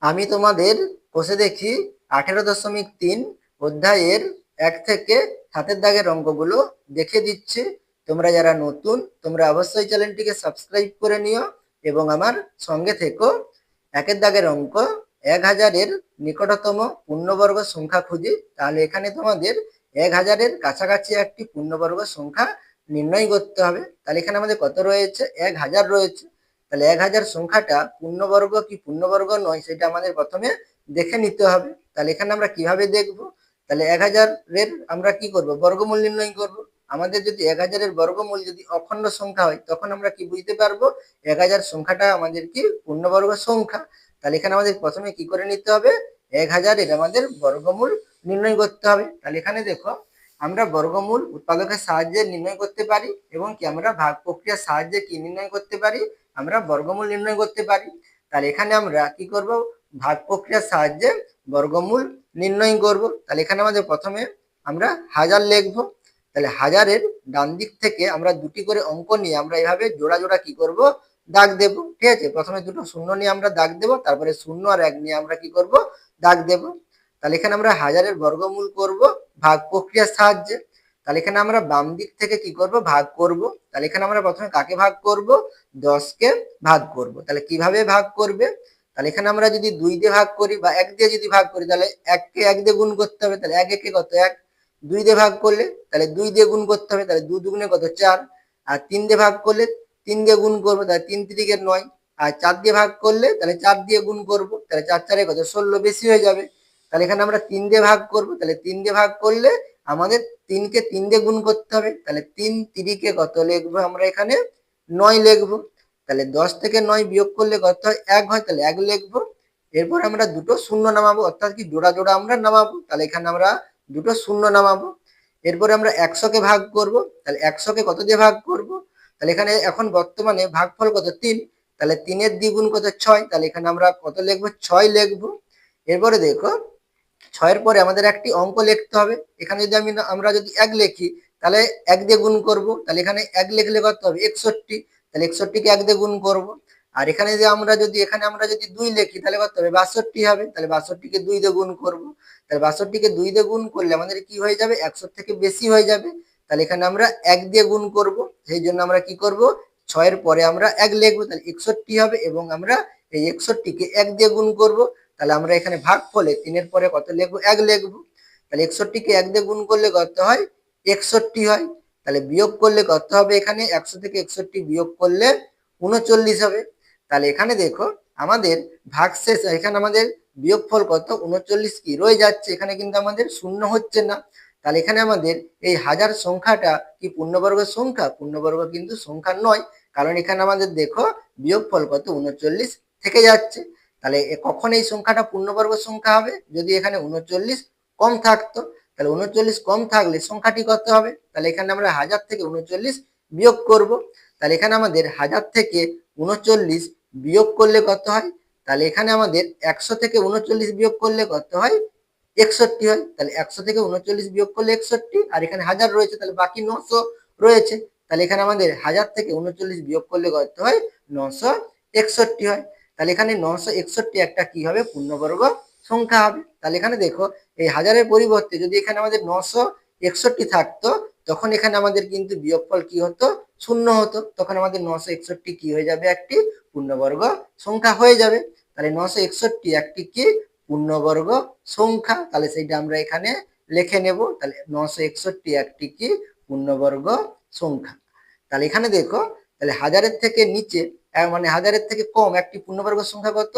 আমি তোমাদের বসে দেখি 18.3 অধ্যায়ের 1 থেকে 7 দাগের অঙ্কগুলো দেখে দিচ্ছি। তোমরা যারা নতুন তোমরা অবশ্যই চ্যানেলটিকে সাবস্ক্রাইব করে নিও এবং আমার সঙ্গে থেকো। 1 দাগের অঙ্ক, 1000-এর নিকটতম পূর্ণবর্গ সংখ্যা খুঁজি। তাহলে এখানে তোমাদের 1000-এর কাছাকাছি একটি পূর্ণবর্গ সংখ্যা নির্ণয় করতে হবে। তাহলে এখানে আমাদের কত রয়েছে? 1000 রয়েছে। তাহলে 1000 সংখ্যাটা পূর্ণবর্গ কি পূর্ণবর্গ নয় সেটা আমাদের প্রথমে দেখে নিতে হবে। তাহলে এখানে আমরা কিভাবে দেখব? তাহলে 1000-এর আমরা কি করব? বর্গমূল নির্ণয় করব। আমাদের যদি 1000-এর বর্গমূল যদি অখণ্ড সংখ্যা হয় তখন আমরা কি বুঝতে পারবো 1000 সংখ্যাটা আমাদের কি পূর্ণবর্গ সংখ্যা। তাহলে এখানে আমাদের প্রথমে কি করে নিতে হবে? 1000-এর আমাদের বর্গমূল নির্ণয় করতে হবে। তাহলে এখানে দেখো, আমরা বর্গমূল উৎপাদকের সাহায্যে নির্ণয় করতে পারি এবং কি আমরা ভাগ প্রক্রিয়ার সাহায্যে কি নির্ণয় করতে পারি? আমরা বর্গমূল নির্ণয় করতে পারি। তাহলে এখানে আমরা কি করব? ভাগ প্রক্রিয়ার সাহায্যে বর্গমূল নির্ণয় করব। তাহলে এখানে আমাদের প্রথমে আমরা 1000 লিখব। তাহলে 1000-এর ডান দিক থেকে আমরা দুটি করে অঙ্ক নিয়ে আমরা এভাবে জোড়া জোড়া কি করব? দাগ দেব। ঠিক আছে, প্রথমে দুটো শূন্য নিয়ে আমরা দাগ দেব, তারপরে 0 আর 1 নিয়ে আমরা কি করব? দাগ দেব। তাহলে এখানে আমরা 1000-এর বর্গমূল করব ভাগ প্রক্রিয়ার সাহায্যে। তাহলে এখানে আমরা বাম দিক থেকে কি করব? ভাগ করব। তাহলে এখানে আমরা প্রথমে কাকে ভাগ করব? 10-কে ভাগ করব। তাহলে কিভাবে ভাগ করবে? তাহলে এখানে আমরা যদি 2 দিয়ে ভাগ করি বা 1 দিয়ে যদি ভাগ করি তাহলে 1-কে 1 দিয়ে গুণ করতে হবে। তাহলে 1 একে কত? 1। 2 দিয়ে ভাগ করলে তাহলে 2 দিয়ে গুণ করতে হবে। তাহলে 2 দুগুণে কত? 4। আর 3 দিয়ে ভাগ করলে 3 দিয়ে গুণ করবো। তাহলে 3 তিরিকে 9। আর 4 দিয়ে ভাগ করলে তাহলে 4 দিয়ে গুণ করব। তাহলে 4 4 কত? 16, বেশি হয়ে যাবে। তাহলে এখানে আমরা 3 দিয়ে ভাগ করব। তাহলে 3 দিয়ে ভাগ করলে আমাদের 3-কে 3 দিয়ে গুণ করতে হবে। তাহলে 3 তিরিকে কত লিখবো? আমরা এখানে 9 লিখবো। তাহলে 10 থেকে 9 বিয়োগ করলে কত হয়? 1 হয়। তাহলে 1 লিখবো। এরপর আমরা দুটো শূন্য নামাবো, অর্থাৎ কি জোড়া জোড়া আমরা নামাবো। তাহলে এখানে আমরা দুটো শূন্য নামাবো। এরপরে আমরা 100-কে ভাগ করব। তাহলে 100-কে কত দিয়ে ভাগ করব? তাহলে এখানে এখন বর্তমানে ভাগফল কত? 3। তাহলে 3-এর দ্বিগুণ কত? 6। তাহলে এখানে আমরা কত লিখবো? 6 লিখবো। এরপরে দেখো, 6-এর পরে আমাদের একটি অঙ্ক লিখতে হবে। এখানে যদি আমরা যদি 1 লিখি তাহলে 1 দিয়ে গুণ করব। তাহলে এখানে 1 লিখলে কত হবে? 61। তাহলে 61-কে 1 দিয়ে গুণ করব। আর এখানে এখানে আমরা যদি 2 লিখি তাহলে কত হবে? 62 হবে। তাহলে 62-কে 2 দিয়ে গুণ করব। তাহলে 62-কে 2 দিয়ে গুণ করলে আমাদের কি হয়ে যাবে? 100 থেকে বেশি হয়ে যাবে। তাহলে এখানে আমরা 1 দিয়ে গুণ করব। সেই জন্য আমরা কি করব? 6-এর পরে আমরা 1 লিখবো। তাহলে 61 হবে এবং আমরা এই 61-কে 1 দিয়ে গুণ করব। তাহলে আমরা এখানে ভাগফলে 3-এর পরে কত লিখবো? 1 লিখবো। তাহলে 61-কে 1 দিয়ে গুণ করলে কত হয়? 61 হয়। তাহলে বিয়োগ করলে কত হবে? এখানে 100 থেকে 61 বিয়োগ করলে 39 হবে। তাহলে এখানে দেখো, আমাদের ভাগশেষ এখানে আমাদের বিয়োগফল কত? 39 কি রয়ে যাচ্ছে, এখানে কিন্তু আমাদের শূন্য হচ্ছে না। তাহলে এখানে আমাদের এই 1000 সংখ্যাটা কি পূর্ণবর্গ সংখ্যা? পূর্ণবর্গ কিন্তু সংখ্যা নয়, কারণ এখানে আমাদের দেখো বিয়োগফল কত? 39 থেকে যাচ্ছে। তাহলে কখন এই সংখ্যাটা পূর্ণবর্গ সংখ্যা হবে? যদি এখানে 39 কম থাকতো। তাহলে 39 কম থাকলে সংখ্যাটি কত হবে? তাহলে এখানে আমরা 1000 থেকে 39 বিয়োগ করব। তাহলে এখানে আমাদের 1000 থেকে 39 বিয়োগ করলে কত হয়? তাহলে এখানে আমাদের 100 থেকে 39 বিয়োগ করলে কত হয়? 61 হয়। তাহলে 100 থেকে 39 বিয়োগ করলে 61, আর এখানে 1000 রয়েছে, তাহলে বাকি 900 রয়েছে। তাহলে এখানে আমাদের 1000 থেকে 39 বিয়োগ করলে কত হয়? 961 হয়। তাহলে এখানে 961 একটা কি হবে? পূর্ণবর্গ সংখ্যা হবে। তাহলে এখানে দেখো, এই 1000-এর পরিবর্তে যদি এখানে আমাদের 961 থাকতো তখন এখানে আমাদের কিন্তু বিয়োগফল কি হতো? শূন্য হতো। তখন আমাদের 961 কি হয়ে যাবে? একটি পূর্ণবর্গ সংখ্যা হয়ে যাবে। তাহলে 961 একটি কি পূর্ণবর্গ সংখ্যা। তাহলে সেইটা আমরা এখানে লিখে নেব। তাহলে 961 একটি কি পূর্ণবর্গ সংখ্যা। তাহলে এখানে দেখো, তাহলে 1000-এর থেকে নিচে মানে 1000-এর থেকে কম একটি পূর্ণবর্গ সংখ্যা কত?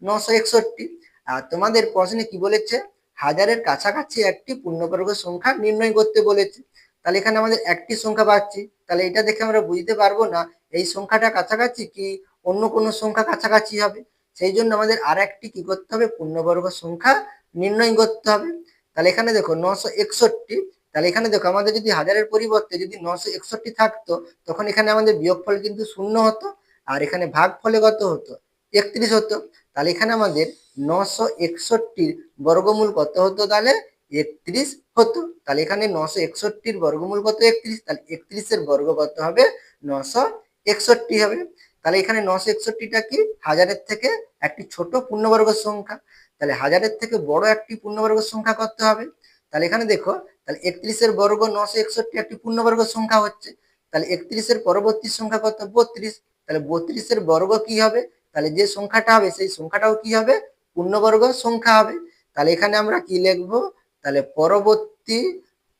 961। আর তোমাদের প্রশ্নে কি বলেছে? 1000-এর কাছাকাছি একটি পূর্ণবর্গ সংখ্যা নির্ণয় করতে বলেছে। তাহলে এখানে আমাদের একটি সংখ্যা পাচ্ছি। তাহলে এটা দেখে আমরা বুঝতে পারবো না এই সংখ্যাটা কাছাকাছি কি অন্য কোনো সংখ্যা কাছাকাছি হবে। সেই জন্য আমাদের আর একটি কি করতে হবে? পূর্ণবর্গ সংখ্যা নির্ণয় করতে হবে। তাহলে এখানে দেখো 961। তাহলে এখানে দেখো, আমাদের যদি 1000-এর পরিবর্তে যদি 961 থাকতো তখন এখানে আমাদের বিয়োগফল কিন্তু শূন্য হতো, আর এখানে ভাগফলে কত হতো? 31 হতো। তাহলে এখানে আমাদের 961-র বর্গমূল কত হতো? তাহলে 31 হতো। তাহলে এখানে 961-র বর্গমূল কত? 31। তাহলে 31-এর বর্গ কত হবে? 961 হবে। তাহলে এখানে 961টা কি হাজারের থেকে একটি ছোট পূর্ণবর্গ সংখ্যা। তাহলে হাজারের থেকে বড় একটি পূর্ণবর্গ সংখ্যা করতে হবে। তাহলে এখানে দেখো, তাহলে 31 বর্গ 961 একটি পূর্ণবর্গ সংখ্যা হচ্ছে। তাহলে 31 পরবর্তী সংখ্যা কত? 32। তাহলে 32 বর্গ কি হবে? তাহলে যে সংখ্যাটা হবে সেই সংখ্যাটাও কি হবে? পূর্ণবর্গ সংখ্যা হবে। তাহলে এখানে আমরা কি লিখবো? তাহলে পরবর্তী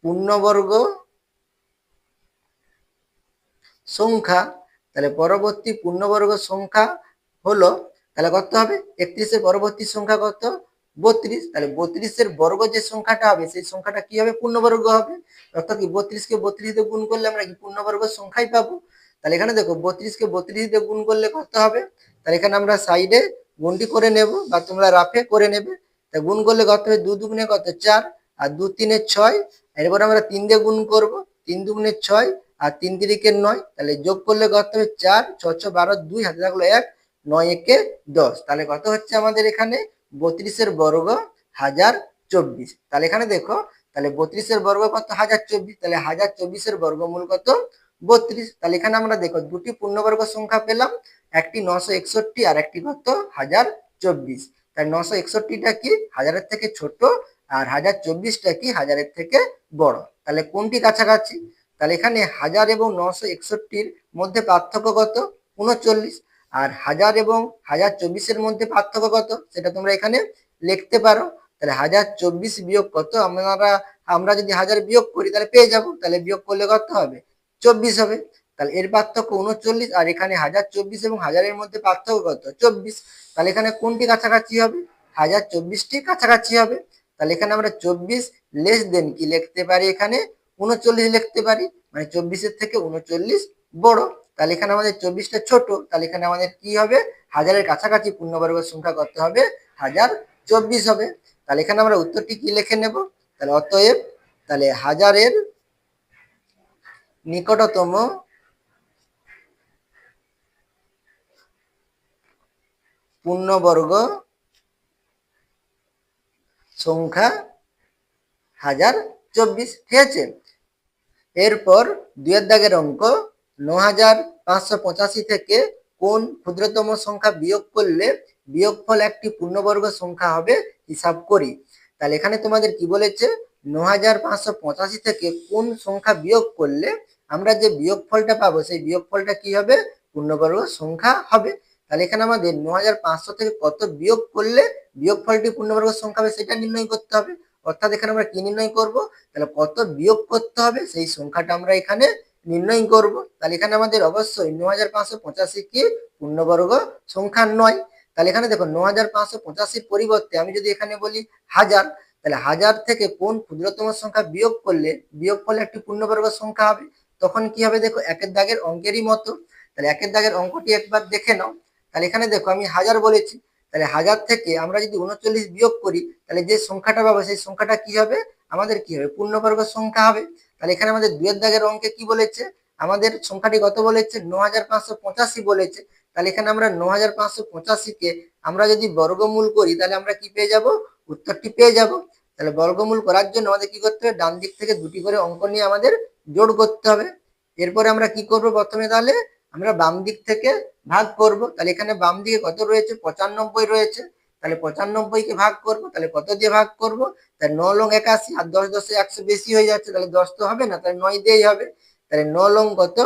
পূর্ণবর্গ সংখ্যা। তাহলে পরবর্তী পূর্ণবর্গ সংখ্যা হলো, তাহলে কত হবে? 31 পরবর্তী সংখ্যা কত? 32। তাহলে 32 বর্গ যে সংখ্যাটা হবে সেই সংখ্যাটা কি হবে? পূর্ণবর্গ হবে। অর্থাৎ কি 32 কে 32 দিয়ে গুণ করলে আমরা কি পূর্ণবর্গ সংখ্যাই পাবো। তাহলে এখানে দেখো 32 কে 32 দিয়ে গুণ করলে কত হবে? তাহলে এখানে আমরা সাইডে গুণটি করে নেব, বা তোমরা রাফে করে নেবে। তা গুণ করলে কত হবে? 2 দুগুণে কত? 4, আর 2 3 6। এরপর আমরা 3 দিয়ে গুণ করব, 3 দুগুণে 6, আর 3 তিরিকে 9। তাহলে যোগ করলে কত হবে? 4 6 6 12, 2 হাতে থাকলো 1, 9 একে 10। তাহলে কত হচ্ছে আমাদের এখানে? 32 বর্গ 1024। তাহলে এখানে দেখো, তাহলে 32 বর্গ কত? 1024। তাহলে 1024 বর্গমূল কত? 32। তাহলে এখানে আমরা দেখো দুটি পূর্ণবর্গ সংখ্যা পেলাম, একটি 961 আর একটি কত? 1024। তাই 961টা কি হাজারের থেকে ছোট, আর 1024টা কি হাজারের থেকে বড়। তাহলে কোনটি কাছাকাছি? তাহলে এখানে 1000 এবং 961 মধ্যে পার্থক্য কত? 39। আর 1000 এবং 1024 মধ্যে পার্থক্য কত সেটা তোমরা এখানে লিখতে পারো। তাহলে 1024 বিয়োগ কত? আমরা যদি 1000 বিয়োগ করি তাহলে পেয়ে যাব। তাহলে বিয়োগ করলে কত হবে? 24 হবে। তাহলে এর পার্থক্য 39, আর এখানে 1024 এবং 1000 মধ্যে পার্থক্য কত? 24। তাহলে এখানে কোনটি কাছাকাছি হবে? 1024টি কাছাকাছি হবে। তাহলে এখানে আমরা 24 লেস দেন কি লিখতে পারি? এখানে 39 লিখতে পারি, মানে 24 থেকে 39 বড়। তাহলে এখানে আমাদের 24টা ছোট। তাহলে এখানে আমাদের কি হবে? হাজারের কাছাকাছি পূর্ণবর্গ সংখ্যা করতে হবে, 1024 হবে। তাহলে এখানে আমরা উত্তরটি কি লিখে নেব? তাহলে অতএব, তাহলে হাজারের নিকটতম পূর্ণবর্গ সংখ্যা 1024। ঠিক আছে। এরপর 2 দাগের অঙ্ক, 9585 থেকে কোন ক্ষুদ্রতম সংখ্যা বিয়োগ করলে বিয়োগফল একটি পূর্ণবর্গ সংখ্যা হবে হিসাব করি। তাহলে এখানে তোমাদের কি বলেছে? 9585 থেকে কোন সংখ্যা বিয়োগ করলে আমরা যে বিয়োগফলটা পাবো সেই বিয়োগফলটা কি হবে? পূর্ণবর্গ সংখ্যা হবে। তাহলে এখানে আমাদের 9500 থেকে কত বিয়োগ করলে বিয়োগফলটি পূর্ণবর্গ সংখ্যা হবে সেটা নির্ণয় করতে হবে। অর্থাৎ এখানে আমরা কি নির্ণয় করব? তাহলে কত বিয়োগ করতে হবে সেই সংখ্যাটা আমরা এখানে নির্ণয় করব। তাহলে এখানে আমাদের অবশ্যই 9585 কি পূর্ণবর্গ সংখ্যা নয়। তাহলে এখানে দেখো 9585 পরিবর্তে আমি যদি এখানে বলি 1000, তাহলে 1000 থেকে কোন ক্ষুদ্রতম সংখ্যা বিয়োগ করলে বিয়োগফল একটি পূর্ণবর্গ সংখ্যা হবে। তখন কি হবে? দেখো একের দাগের অঙ্কেরই মতো। তাহলে একের দাগের অঙ্কটি একবার দেখে নাও। তাহলে এখানে দেখো আমি 1000 বলেছি। তাহলে 1000 থেকে আমরা যদি 39 বিয়োগ করি তাহলে যে সংখ্যাটা পাবো সেই সংখ্যাটা কি হবে? আমাদের কি হবে? পূর্ণবর্গ সংখ্যা হবে। তাহলে এখানে আমাদের 2 দাগের অঙ্কে কি বলেছে? আমাদের সংখ্যাটি কত বলেছে? 9585 বলেছে। তাহলে এখানে আমরা 9585 কে আমরা যদি বর্গমূল করি তাহলে আমরা কি পেয়ে যাব? উত্তরটি পেয়ে যাব। তাহলে বর্গমূল করার জন্য আমাদের কি করতে হবে? ডান দিক থেকে দুটি করে অঙ্ক নিয়ে আমাদের জোড় করতে হবে। এরপরে আমরা কি করব? প্রথমে তাহলে আমরা বাম দিক থেকে ভাগ করব। তাহলে এখানে বাম দিকে কত রয়েছে? 95 রয়েছে। তাহলে 95 কে ভাগ করব। তাহলে কত দিয়ে ভাগ করব? তাহলে 9 লং 81, আর 10 10 100 বেশি হয়ে যাচ্ছে, তাহলে 10 তো হবে না, তাহলে 9 দিয়েই হবে। তাহলে 9 লং কত?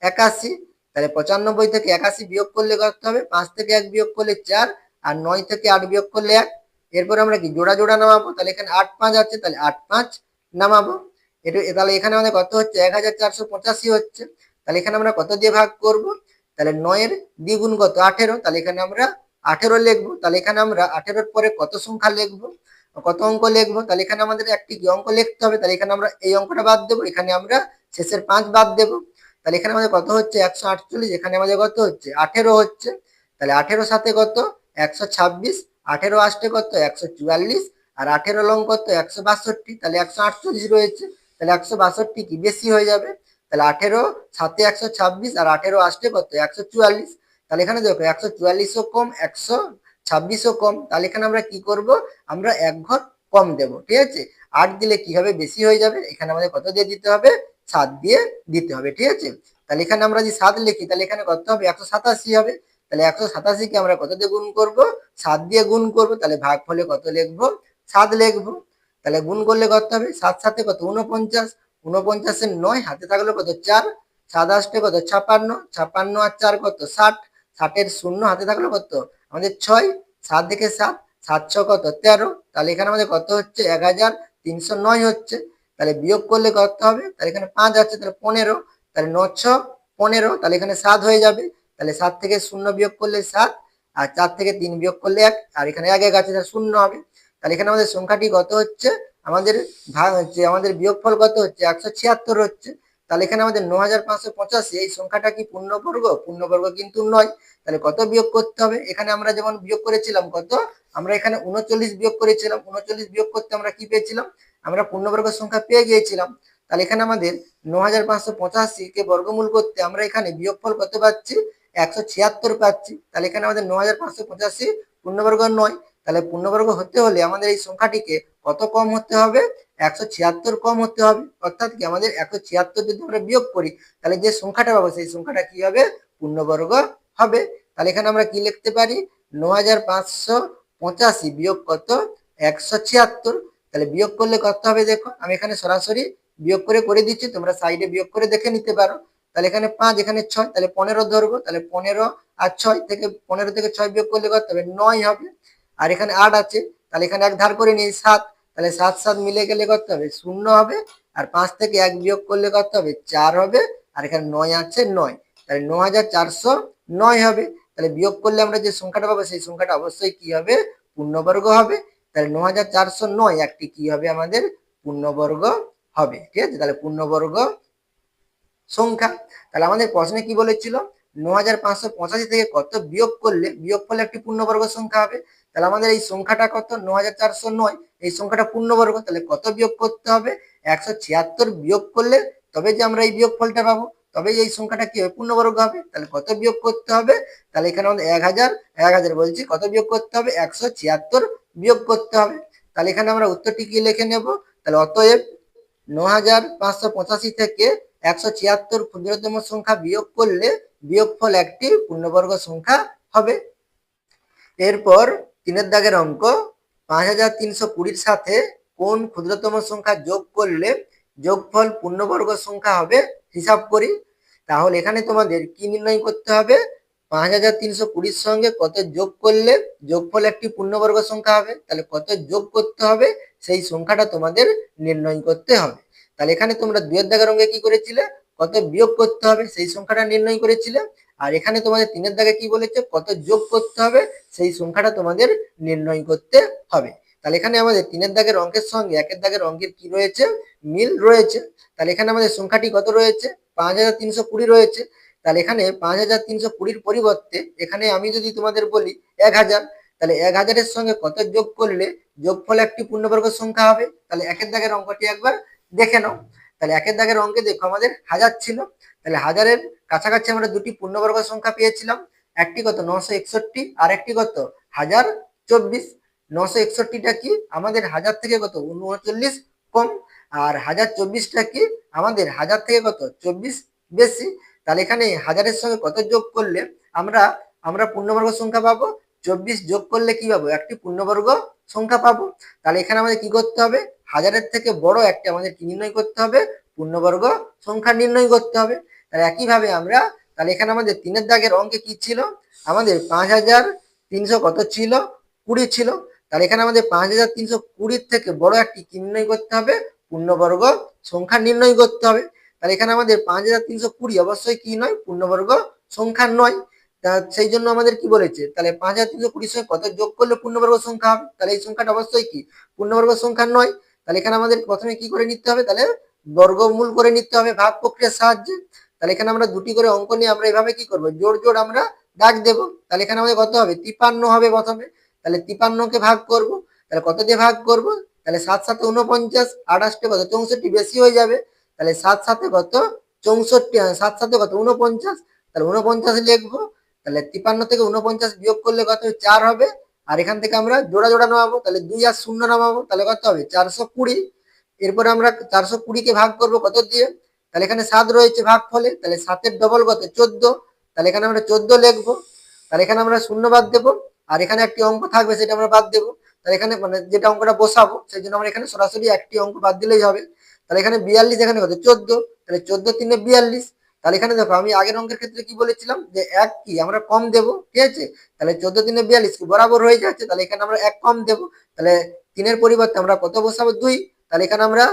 81। তাহলে 95 থেকে 81 বিয়োগ করলে কত হবে? 5 থেকে 1 বিয়োগ করলে 4, আর 9 থেকে 8 বিয়োগ করলে 1। এরপর আমরা কি জোড়া জোড়া নামাবো। তাহলে এখানে 8 5 আছে, তাহলে 8 5 নামাবো। তাহলে এখানে আমাদের কত হচ্ছে? 1485 হচ্ছে। তাহলে এখানে আমরা কত দিয়ে ভাগ করব? তাহলে 9 এর দ্বিগুণ কত? 18। তাহলে এখানে আমরা 18 লিখবো। তাহলে এখানে আমরা 18 পরে কত সংখ্যা লিখবো? কত অঙ্ক লিখবো? তাহলে এখানে আমাদের একটি কি অঙ্ক লিখতে হবে। তাহলে এখানে আমরা এই অঙ্কটা বাদ দেবো, এখানে আমরা শেষের 5 বাদ দেবো। তাহলে এখানে আমাদের কত হচ্ছে? 148। এখানে আমাদের কত হচ্ছে? 18 হচ্ছে। তাহলে 18 সাথে কত? 126। 18 আসতে কত? 144। আর 18 লং কত? 162। তাহলে 148 রয়েছে। তাহলে 162 কি বেশি হয়ে যাবে। তাহলে 18 সাথে 126, আর 18 আসতে কত? 144। তাহলে এখানে দেখো 144ও কম, 126ও কম। তাহলে এখানে আমরা কি করব? আমরা এক ঘর কম দেব। ঠিক আছে। 8 দিলে কি হবে? বেশি হয়ে যাবে। এখানে আমাদের কত দিয়ে দিতে হবে? 7 দিয়ে দিতে হবে। ঠিক আছে। তাহলে এখানে আমরা যদি 7 লিখি তাহলে এখানে কত হবে 187 হবে। তাহলে 187 কে আমরা কত দিয়ে গুণ করব 7 দিয়ে গুণ করব, তাহলে ভাগফলে কত লিখবো 7 লিখবো। তাহলে গুণ করলে কত হবে 7 7 কত 49, 49 এর 9 হাতে থাকলো কত 4, 7 8 কত 56, 56 আর 4 কত 60, 60 এর শূন্য হাতে থাকলো কত আমাদের 6, 7 থেকে 7, 7 6 কত 13, তাহলে এখানে আমাদের কত হচ্ছে 1309 হচ্ছে। তাহলে বিয়োগ করলে কত হবে, তাহলে এখানে 5 আছে তাহলে 15, তাহলে 9 6 15, তাহলে এখানে 7 হয়ে যাবে। তাহলে 7 থেকে 0 বিয়োগ করলে 7, আর 4 থেকে 3 বিয়োগ করলে 1, আর এখানে 1 1 আছে তাহলে 0 হবে। তাহলে এখানে আমাদের সংখ্যাটি কত হচ্ছে, আমাদের ভাগ হচ্ছে, আমাদের বিয়োগফল কত হচ্ছে 176 হচ্ছে। তাহলে এখানে আমাদের 9585 এই সংখ্যাটা কি পূর্ণবর্গ, পূর্ণবর্গ কিন্তু নয়। তাহলে কত বিয়োগ করতে হবে, এখানে আমরা যেমন বিয়োগ করেছিলাম কত, আমরা এখানে 39 বিয়োগ করেছিলাম, 39 বিয়োগ করতে আমরা কি পেয়েছিলাম, আমরা পূর্ণবর্গ সংখ্যা পেয়ে গিয়েছিলাম। তাহলে এখানে আমাদের 9585 কে বর্গমূল করতে আমরা এখানে বিয়োগফল কত পাচ্ছি 176 পাচ্ছি। তাহলে এখানে আমাদের 9585 পূর্ণবর্গ নয়। তাহলে পূর্ণবর্গ হতে হলে আমাদের এই সংখ্যাটিকে কত কম হতে হবে 176 কম হতে হবে। অর্থাৎ কি আমাদের 176 যদি আমরা বিয়োগ করি তাহলে যে সংখ্যাটা পাবো সেই সংখ্যাটা কি হবে পূর্ণবর্গ হবে। তাহলে এখানে আমরা কি লিখতে পারি 9585 বিয়োগ কত 176। তাহলে বিয়োগ করলে কত হবে দেখো, আমি এখানে সরাসরি বিয়োগ করে দিচ্ছি, তোমরা সাইডে বিয়োগ করে দেখে নিতে পারো। তাহলে এখানে 5 এখানে 6, তাহলে 15 ধরবো, তাহলে 15 আর 6 থেকে 15 থেকে 6 বিয়োগ করলে কত হবে 9 হবে। আর এখানে 8 আছে, তাহলে এখানে এক ধার করে নিই 7, তাহলে 7 7 মিলে গেলে কত হবে 0 হবে। আর 5 থেকে 1 বিয়োগ করলে কত হবে 4 হবে। আর এখানে 9 আছে 9, তাহলে 9409 হবে। তাহলে বিয়োগ করলে আমরা যে সংখ্যাটা পাবো সেই সংখ্যাটা অবশ্যই কি হবে পূর্ণবর্গ হবে। তাহলে 9409 একটি কি হবে আমাদের পূর্ণবর্গ হবে। ঠিক আছে, তাহলে পূর্ণবর্গ সংখ্যা। তাহলে আমাদের প্রশ্নে কি বলেছিল 9585 থেকে কত বিয়োগ করলে বিয়োগফলে একটি পূর্ণবর্গ সংখ্যা হবে। তাহলে আমাদের এই সংখ্যাটা কত 9409, এই সংখ্যাটা পূর্ণবর্গ, তাহলে কত বিয়োগ করতে হবে 176 বিয়োগ করলে তবে যে আমরা এই বিয়োগফলটা পাবো, তবে এই সংখ্যাটা কি হবে পূর্ণবর্গ হবে। তাহলে কত বিয়োগ করতে হবে, তাহলে এখানে আমাদের 1000 বলছি, কত বিয়োগ করতে হবে 176 বিয়োগ করতে হবে। তাহলে এখানে আমরা উত্তরটি কি লিখে নেব, তাহলে অতএব 9585 থেকে 176 ক্ষুদ্রতম সংখ্যা বিয়োগ করলে বিয়োগফল একটি পূর্ণবর্গ সংখ্যা হবে। এরপর 3 দাগের অঙ্ক 5320 সাথে কোন ক্ষুদ্রতম সংখ্যা যোগ করলে যোগফল পূর্ণবর্গ সংখ্যা হবে হিসাব করি। তাহলে এখানে তোমাদের কি নির্ণয় করতে হবে 5320 সঙ্গে কত যোগ করলে যোগফল একটি পূর্ণবর্গ সংখ্যা হবে। তাহলে কত যোগ করতে হবে সেই সংখ্যাটা তোমাদের নির্ণয় করতে হবে। তাহলে এখানে তোমরা 2 দাগের অঙ্কে কি করেছিলে কত বিয়োগ করতে হবে সেই সংখ্যাটা নির্ণয় করেছিলে। আর এখানে তোমাদের 3 দাগে কি বলেছে কত যোগ করতে হবে সেই সংখ্যাটা তোমাদের নির্ণয় করতে হবে। তাহলে এখানে আমাদের 3 দাগের অঙ্কের সঙ্গে 1 দাগের অঙ্কের কি রয়েছে মিল রয়েছে। তাহলে এখানে আমাদের সংখ্যাটি কত রয়েছে 5320 রয়েছে। তাহলে এখানে 5320 পরিবর্তে এখানে আমি যদি তোমাদের বলি 1000, তাহলে 1000 এর সঙ্গে কত যোগ করলে যোগফল একটি পূর্ণবর্গ সংখ্যা হবে। তাহলে 1 দাগের অঙ্কটি একবার দেখে নাও। তাহলে 1 দাগের অঙ্কে দেখো আমাদের 1000 ছিল, তাহলে 1000 কাছাকাছি আমরা দুটি পূর্ণবর্গ সংখ্যা পেয়েছিলাম, একটি কত 961 আর একটি কত 1024। 961টা কি আমাদের 1000 থেকে কত 39 কম, আর 1024টা কি আমাদের 1000 থেকে কত 24 বেশি। তাহলে এখানে 1000-এর সঙ্গে কত যোগ করলে আমরা আমরা পূর্ণবর্গ সংখ্যা পাবো 24 যোগ করলে কি পাবো একটি পূর্ণবর্গ সংখ্যা পাবো। তাহলে এখানে আমাদের কি করতে হবে 1000-এর থেকে বড় একটি আমাদের কি নির্ণয় করতে হবে পূর্ণবর্গ সংখ্যা নির্ণয় করতে হবে। তাহলে একইভাবে আমরা তাহলে এখানে আমাদের 3 দাগের অঙ্কে কি ছিল আমাদের 5320 কত ছিল 20 ছিল। তাহলে এখানে আমাদের 5320 থেকে বড় একটি কি নির্ণয় করতে হবে পূর্ণবর্গ সংখ্যা নির্ণয় করতে হবে। তাহলে এখানে আমাদের 5320 অবশ্যই কি নয় পূর্ণবর্গ সংখ্যা নয়। সেই জন্য আমাদের কি বলেছে তাহলে 5320 সঙ্গে কত যোগ করলে পূর্ণবর্গ সংখ্যা হবে, তাহলে এই সংখ্যাটা অবশ্যই কি পূর্ণবর্গ সংখ্যা নয়। তাহলে এখানে আমাদের প্রথমে কি করে নিতে হবে তাহলে বর্গমূল করে নিতে হবে ভাগ প্রক্রিয়ার সাহায্যে। তাহলে এখানে আমরা দুটি করে অঙ্ক নিয়ে আমরা এভাবে কি করব জোড় জোড় আমরা দাগ দেব। তাহলে এখানে আমাদের কত হবে 53 হবে প্রথমে, তাহলে 53কে ভাগ করব, তাহলে কত দিয়ে ভাগ করব তাহলে 7 7 49, 28 কত 64 বেশি হয়ে যাবে, তাহলে 7 7 কত 64, 7 7 কত 49, তাহলে 49 লিখবো। তাহলে 53 থেকে 49 বিয়োগ করলে কত 4 হবে। আর এখান থেকে আমরা জোড়া জোড়া নামাবো, তাহলে 2 আর 0 নামাবো, তাহলে কত হবে 420। এরপরে আমরা 420কে ভাগ করব কত দিয়ে তাহলে এখানে 7 রয়েছে ভাগফলে, তাহলে 7-এর ডবল কত 14, তাহলে এখানে আমরা 14 লিখবো। তাহলে এখানে আমরা শূন্য বাদ দেবো, আর এখানে একটি অঙ্ক থাকবে সেটা আমরা বাদ দেবো। তাহলে এখানে মানে যেটা অঙ্কটা বসাবো সেই জন্য আমরা এখানে সরাসরি একটি অঙ্ক বাদ দিলেই হবে। তাহলে এখানে 42, এখানে কত 14, তাহলে 14 × 3 = 42। তাহলে এখানে দেখো আমি আগের অঙ্কের ক্ষেত্রে কি বলেছিলাম যে এক কি আমরা কম দেবো, ঠিক আছে। তাহলে 14 × 3 = 42 কি বরাবর হয়ে যাচ্ছে, তাহলে এখানে আমরা এক কম দেবো। তাহলে 3-এর পরিবর্তে আমরা কত বসাবো 2, তাহলে এখানে আমরা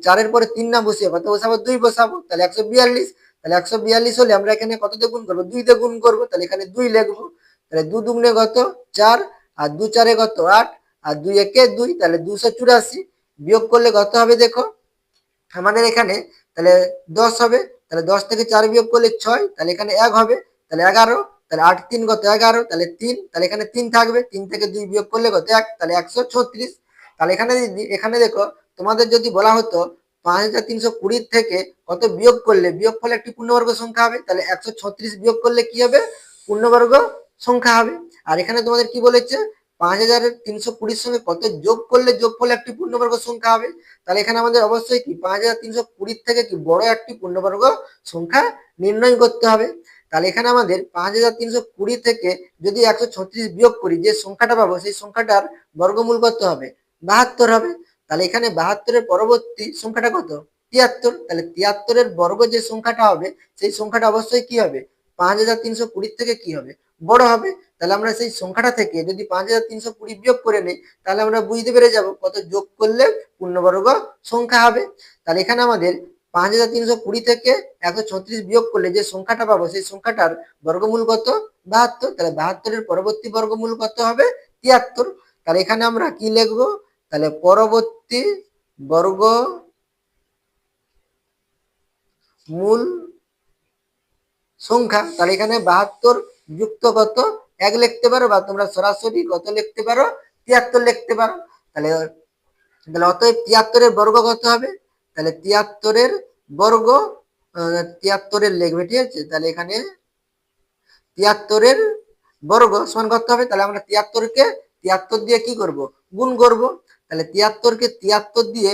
4-এর পরে 3 না বসিয়ে কত বসাবো 2 বসাবো, তাহলে 142। তাহলে 142 হলে আমরা এখানে কত দিয়ে গুণ করবো 2 দিয়ে গুণ করবো, তাহলে এখানে 2 লিখবো। তাহলে 2 দুগুণে কত 4, আর 2 4-এ কত 8, আর 2 একে 2, তাহলে 284। বিয়োগ করলে কত হবে দেখো আমাদের এখানে, তাহলে 10 হবে। তাহলে 10 থেকে 4 বিয়োগ করলে 6, তাহলে এখানে 1 হবে, তাহলে 11। তাহলে 8 3 কত 11, তাহলে 3, তাহলে এখানে 3 থাকবে, 3 থেকে 2 বিয়োগ করলে কত 1, তাহলে 136। তাহলে এখানে দেখো তোমাদের যদি বলা হতো 5320 থেকে কত বিয়োগ করলে বিয়োগফলে একটি পূর্ণবর্গ সংখ্যা হবে, তাহলে 136 বিয়োগ করলে কি হবে পূর্ণবর্গ সংখ্যা হবে। আর এখানে তোমাদের কি বলেছে 5320 সঙ্গে কত যোগ করলে যোগফলে একটি পূর্ণবর্গ সংখ্যা হবে। তাহলে এখানে আমাদের অবশ্যই কি 5320 থেকে কি বড় একটি পূর্ণবর্গ সংখ্যা নির্ণয় করতে হবে। তাহলে এখানে আমাদের 5320 থেকে যদি 136 বিয়োগ করি যে সংখ্যাটা পাবো সেই সংখ্যাটার বর্গমূল কত হবে 72 হবে। তাহলে এখানে 72-এর পরবর্তী সংখ্যাটা কত 73, তাহলে 73-এর বর্গ যে সংখ্যাটা হবে সেই সংখ্যাটা অবশ্যই কি হবে 5320 থেকে কি হবে বড় হবে। তাহলে আমরা সেই সংখ্যাটা থেকে যদি 5320 বিয়োগ করে নিই তাহলে আমরা বুঝতে পেরে যাব কত যোগ করলে পূর্ণবর্গ সংখ্যা হবে। তাহলে এখানে আমাদের 5320 থেকে 136 বিয়োগ করলে যে সংখ্যাটা পাবো সেই সংখ্যাটার বর্গমূল কত 72, তাহলে 72-এর পরবর্তী বর্গমূল কত হবে 73। তাহলে এখানে আমরা কি লিখবো, তাহলে পরবর্তী বর্গমূল সংখ্যা, তাহলে এখানে 72 যুক্ত কত 1 লিখতে পারো, বা তোমরা সরাসরি কত লিখতে পারো 73 লিখতে পারো। তাহলে তাহলে অতএব 73-এর বর্গ কত হবে, তাহলে 73-এর বর্গ 73-এর লিখবে, ঠিক আছে। তাহলে এখানে 73-এর বর্গ সমান কত হবে, তাহলে আমরা 73-কে 73 দিয়ে কি করব গুণ করব। তাহলে 73-কে 73 দিয়ে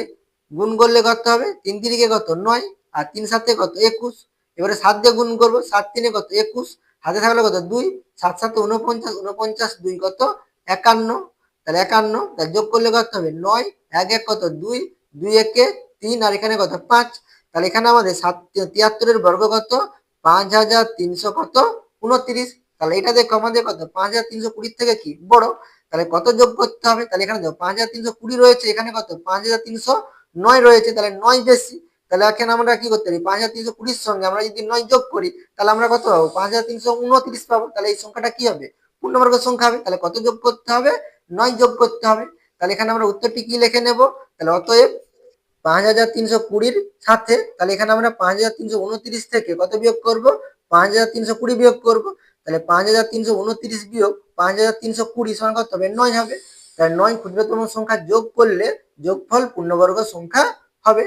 গুণ করলে কত হবে 3 3-কে কত 9, আর 3 7-এ কত 21। এবারে 7 দিয়ে গুণ করবো, 7 3-এ কত 21, হাতে থাকলে কত 2, 7 7 49, 49 2 কত 51, তাহলে 51, তাহলে যোগ করলে কত হবে 9, 1 1 কত 2, 2 1-এ 3, আর এখানে কত 5। তাহলে এখানে আমাদের 73-এর বর্গ কত 5300 কত 29। তাহলে এটা দেখো আমাদের কত 5320 থেকে কি বড়, তাহলে কত যোগ করতে হবে, তাহলে এখানে দেখো 5320 রয়েছে, এখানে কত 5309 রয়েছে, তাহলে 9 বেশি। তাহলে এখানে আমরা কি করতে পারি 5320 সঙ্গে আমরা যদি 9 যোগ করি তাহলে আমরা কত পাবো 5329 পাবো। তাহলে এই সংখ্যাটা কি হবে পূর্ণবর্গ সংখ্যা হবে। তাহলে কত যোগ করতে হবে 9 যোগ করতে হবে। তাহলে এখানে আমরা উত্তরটি কি লিখে নেব, তাহলে অতএব 5320-র সাথে তাহলে এখানে আমরা 5329 থেকে কত বিয়োগ করব 5320 বিয়োগ করব। তাহলে 5329 বিয়োগ 5320 সমান কত হবে 9 হবে। তাহলে 9 ক্ষুদ্রতম সংখ্যা যোগ করলে যোগফল পূর্ণবর্গ সংখ্যা হবে।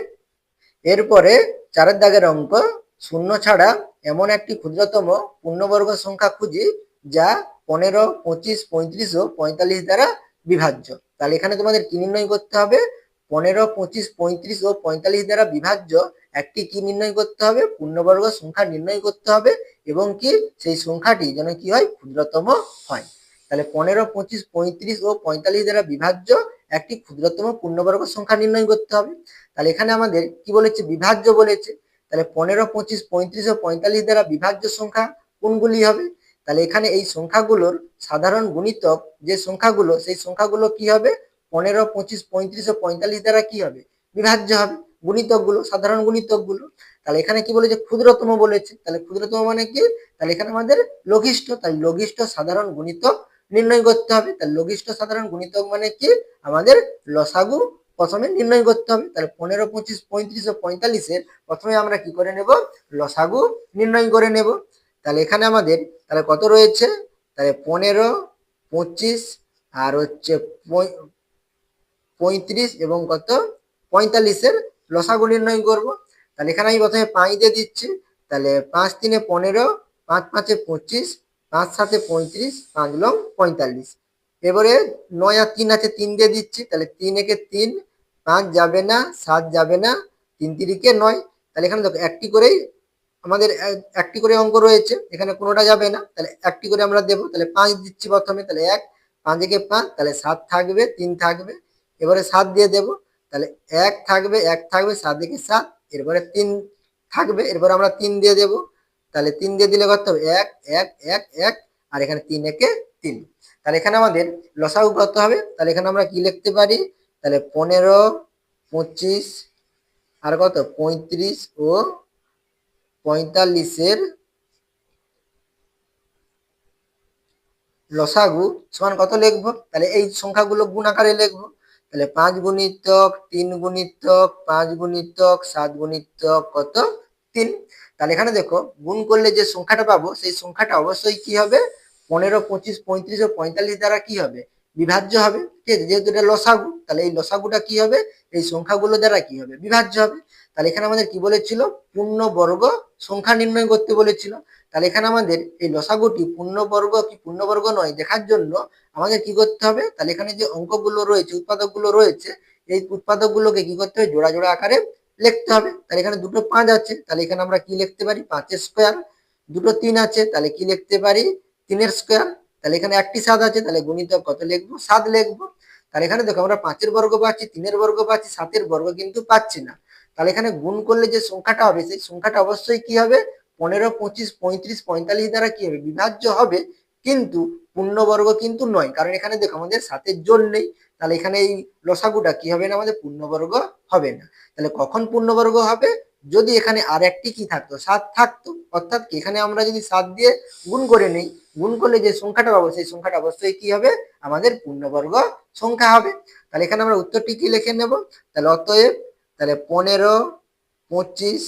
এরপরে 4-এর দাগের অঙ্ক, শূন্য ছাড়া এমন একটি ক্ষুদ্রতম পূর্ণবর্গ সংখ্যা খুঁজি যা 15, 25, 35 ও 45 দ্বারা বিভাজ্য। তাহলে এখানে তোমাদের কি নির্ণয় করতে হবে 15, 25, 35 ও 45 দ্বারা বিভাজ্য একটি কি নির্ণয় করতে হবে পূর্ণবর্গ সংখ্যা নির্ণয় করতে হবে, এবং কি সেই সংখ্যাটি যেন কি হয় ক্ষুদ্রতম হয়। তাহলে 15, 25, 35 ও 45 দ্বারা বিভাজ্য একটি ক্ষুদ্রতম পূর্ণবর্গ সংখ্যা নির্ণয় করতে হবে। তাহলে এখানে আমাদের কি বলেছে বিভাজ্য বলেছে, তাহলে 15, 25, 35 ও 45 দ্বারা বিভাজ্য সংখ্যা কোনগুলি হবে, তাহলে এখানে এই সংখ্যাগুলোর সাধারণ গুণিতক যে সংখ্যাগুলো সেই সংখ্যাগুলো কি হবে 15, 25, 35 ও 45 দ্বারা কি হবে বিভাজ্য হবে গুণিতকগুলো, সাধারণ গুণিতকগুলো। তাহলে এখানে কি বলেছে ক্ষুদ্রতম বলেছে, তাহলে ক্ষুদ্রতম মানে কি, তাহলে এখানে আমাদের লঘিষ্ঠ, তাহলে লঘিষ্ঠ সাধারণ গুণিতক নির্ণয় করতে হবে। তাহলে লঘিষ্ঠ সাধারণ গুণিতক মানে কি আমাদের লসাগু প্রথমে নির্ণয় করতে হবে। তাহলে 15, 25, 35 ও 45-এর প্রথমে আমরা কি করে নেব লসাগু নির্ণয় করে নেব। তাহলে এখানে আমাদের তাহলে কত রয়েছে, তাহলে 15, 25 আর হচ্ছে 35 এবং কত 45-এর লসাগু নির্ণয় করব। তাহলে এখানে আমি প্রথমে 5 দিয়ে দিচ্ছি, তাহলে 5 3-এ 15, 5 5-এ 25, 5 7-এ 35, 5 লং 45। এবারে 9 আর 3 আছে 3 দিয়ে দিচ্ছি, তাহলে 3 একে 3, 5 যাবে না, 7 যাবে না, 3 3-কে 9, তাহলে এখানে দেখো একটি করেই আমাদের একটি করে অঙ্ক রয়েছে, এখানে কোনোটা যাবে না, তাহলে একটি করে আমরা দেবো। তাহলে 5 দিচ্ছি প্রথমে, তাহলে 1, 5 একে 5, তাহলে 7 থাকবে, 3 থাকবে, এবারে 7 দিয়ে দেবো, তাহলে 1 থাকবে, 1 থাকবে, 7 একে 7, এরপরে 3 থাকবে, এরপরে আমরা 3 দিয়ে দেবো, তাহলে 3 দিয়ে দিলে কত হবে 1, 1, 1, 1, আর এখানে 3 একে 3। তাহলে এখানে আমাদের লসাগু কত হবে, তাহলে এখানে আমরা কি লিখতে পারি, তাহলে 15, 25 আর কত 35 ও 45 লসাগু সমান কত লিখবো, তাহলে এই সংখ্যাগুলো গুণ আকারে লিখবো। তাহলে 5 গুণিতক 3 গুণিতক 5 গুণিতক 7 গুণিতক কত 3। তাহলে এখানে দেখো গুণ করলে যে সংখ্যাটা পাবো সেই সংখ্যাটা অবশ্যই কি হবে, 15, 25, 35 ও 45 দ্বারা কি হবে, বিভাজ্য হবে। ঠিক আছে, যেহেতু এটা লসাগু, তাহলে এই লসাগুটা কি হবে, এই সংখ্যাগুলো দ্বারা কি হবে, বিভাজ্য হবে। তাহলে এখানে আমাদের কি বলেছিল, পূর্ণবর্গ সংখ্যা নির্ণয় করতে বলেছিল। তাহলে এখানে আমাদের এই লসাগুটি পূর্ণবর্গ কি পূর্ণবর্গ নয় দেখার জন্য আমাদের কি করতে হবে, তাহলে এখানে যে অঙ্কগুলো রয়েছে, উৎপাদকগুলো রয়েছে, এই উৎপাদকগুলোকে কি করতে হবে, জোড়া জোড়া আকারে লিখতে হবে। তাহলে এখানে দুটো 5 আছে, তাহলে এখানে আমরা কি লিখতে পারি, 5 স্কোয়ার। দুটো 3 আছে, তাহলে কি লিখতে পারি, 3 স্কোয়ার। তাহলে এখানে একটি 7 আছে, তাহলে গুণিতক কত লিখবো, 7 লিখবো। তাহলে এখানে দেখো আমরা 5 বর্গ পাচ্ছি, 3 বর্গ পাচ্ছি, 7 বর্গ কিন্তু পাচ্ছি না। তাহলে এখানে গুণ করলে যে সংখ্যাটা হবে সেই সংখ্যাটা অবশ্যই কি হবে, 15, 25, 35, 45 দ্বারা কি হবে, বিভাজ্য হবে, কিন্তু পূর্ণবর্গ কিন্তু নয়, কারণ এখানে দেখো আমাদের 7 জোড় নেই। তাহলে এখানে এই লসাগুটা কি হবে না, আমাদের পূর্ণবর্গ হবে না। তাহলে কখন পূর্ণবর্গ হবে, যদি এখানে আর একটি কি থাকতো, 7 থাকতো। অর্থাৎ কি এখানে আমরা যদি 7 দিয়ে গুণ করে নেই, গুণ করলে যে সংখ্যাটা পাবো সেই সংখ্যাটা অবশ্যই কি হবে, আমাদের পূর্ণবর্গ সংখ্যা হবে। তাহলে এখানে আমরা উত্তরটি কি লিখে নেব, তাহলে অতএব তাহলে 15, 25,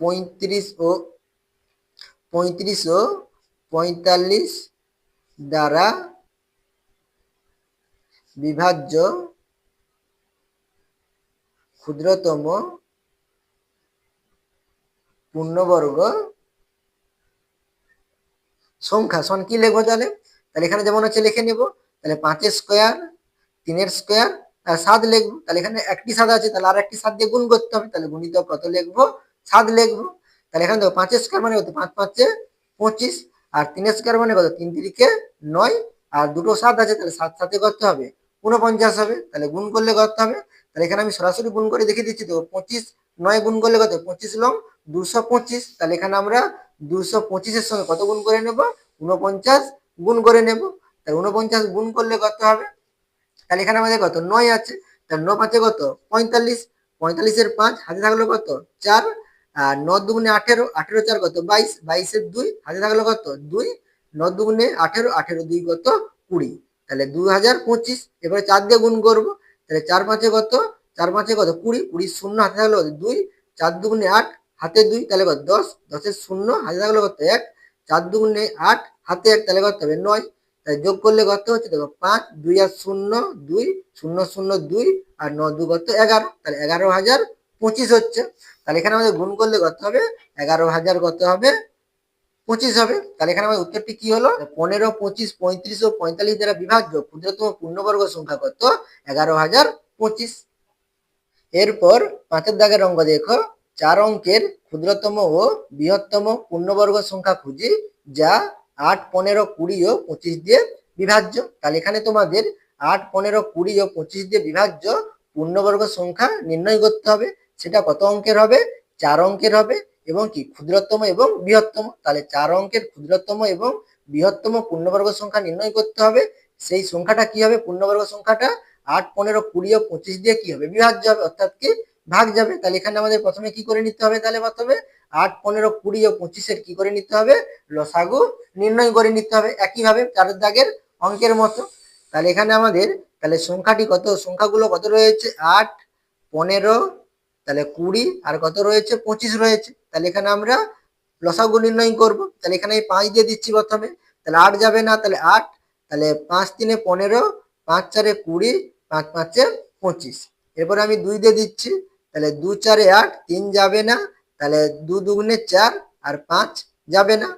35 ও 45 দ্বারা বিভাজ্য ক্ষুদ্রতম পূর্ণবর্গ সংখ্যা সমান কি লিখবো, তাহলে তাহলে এখানে যেমন হচ্ছে লিখে নেব, তাহলে 5 স্কোয়ার, 3 স্কোয়ার আর 7 লিখবো। তাহলে এখানে একটি 7 আছে, তাহলে আর একটি 7 দিয়ে গুণ করতে হবে, তাহলে গুণিতক কত লিখবো, 7 লিখবো। তাহলে এখানে দেখো 5 স্কোয়ার মানে কত, 5 5 25, আর 3 স্কোয়ার মানে কত, 3 3 9, আর দুটো 7 আছে, তাহলে 7 7 কত হবে, 49 হবে। তাহলে গুণ করলে কত হবে, তাহলে এখানে আমি সরাসরি গুণ করে দেখিয়ে দিচ্ছি, তো 25 9 গুণ করলে কত, 25 লং 225। তাহলে এখানে আমরা 225 এর সঙ্গে কত গুণ করে নেব, 49 গুণ করে নেব। তাহলে 49 গুণ করলে কত হবে, তাহলে এখানে আমাদের কত 9 আছে, তাহলে 9 5 কত 45, 45 এর 5 হাতে থাকলো কত 4, আর 9 দুগুণে 18, 18 4 কত 22, 22 এর 2 হাতে থাকলো কত 2, 9 দুগুণে 18, 18 2 কত 20, তাহলে 2025। এবারে 4 দিয়ে গুণ করব, তাহলে 4 5 কত, 4 5 কত 20, 20 শূন্য হাতে থাকলো 2, 4 দুগুণে 8 হাতে 2, তাহলে কত 10, 10 এর শূন্য হাতে থাকলো কত 1, 4 দুগুণে 8 হাতে 1, তাহলে কত হবে 9। তাই যোগ করলে কত হচ্ছে, দেখো 5 2 আর 0 2 0 0 2 আর 9 2 কত 11, তাহলে 11,025 হচ্ছে। তাহলে এখানে আমাদের গুণ করলে কত হবে, 11,000 কত হবে 25 হবে। তাহলে এখানে আমাদের উত্তরটি কি হলো, 15, 25, 35 ও 45 দ্বারা বিভাজ্য ক্ষুদ্রতম পূর্ণবর্গ সংখ্যা কত, 11,025। এরপর 5 দাগের অঙ্ক দেখো, 4 অঙ্কের ক্ষুদ্রতম ও বৃহত্তম পূর্ণবর্গ সংখ্যা খুঁজি, যা 8, 15, 20 ও 25 দিয়ে বিভাজ্য। তাহলে এখানে তোমাদের 8, 15, 20 ও 25 দিয়ে বিভাজ্য পূর্ণবর্গ সংখ্যা নির্ণয় করতে হবে। সেটা কত অঙ্কের হবে, 4 অঙ্কের হবে, এবং কি ক্ষুদ্রতম এবং বৃহত্তম। তাহলে 4 অঙ্কের ক্ষুদ্রতম এবং বৃহত্তম পূর্ণবর্গ সংখ্যা নির্ণয় করতে হবে। সেই সংখ্যাটা কি হবে, পূর্ণবর্গ সংখ্যাটা 8, 15, 20 ও 25 দিয়ে কি হবে, বিভাজ্য হবে, অর্থাৎ কি ভাগ যাবে। তাহলে এখানে আমাদের প্রথমে কি করে নিতে হবে, তাহলে প্রথমে 8, 15, 20 ও 25 এর কি করে নিতে হবে, লসাগু নির্ণয় করে নিতে হবে, একইভাবে 4 দাগের অঙ্কের মতো। তাহলে এখানে আমাদের তাহলে সংখ্যাটি কত, সংখ্যাগুলো কত রয়েছে, 8, 15, তাহলে 20 আর কত রয়েছে 25 রয়েছে। তাহলে এখানে আমরা লসাগু নির্ণয় করব। তাহলে এখানে 5 দিয়ে দিচ্ছি প্রথমে, তাহলে 8 যাবে না, তাহলে 8, তাহলে 5 3 15, 5 4 20, 5 5 25। এরপরে আমি 2 দিয়ে দিচ্ছি, তাহলে 2 4 8, 3 যাবে না, তাহলে 2 দুগুণে 4 আর 5 যাবে না।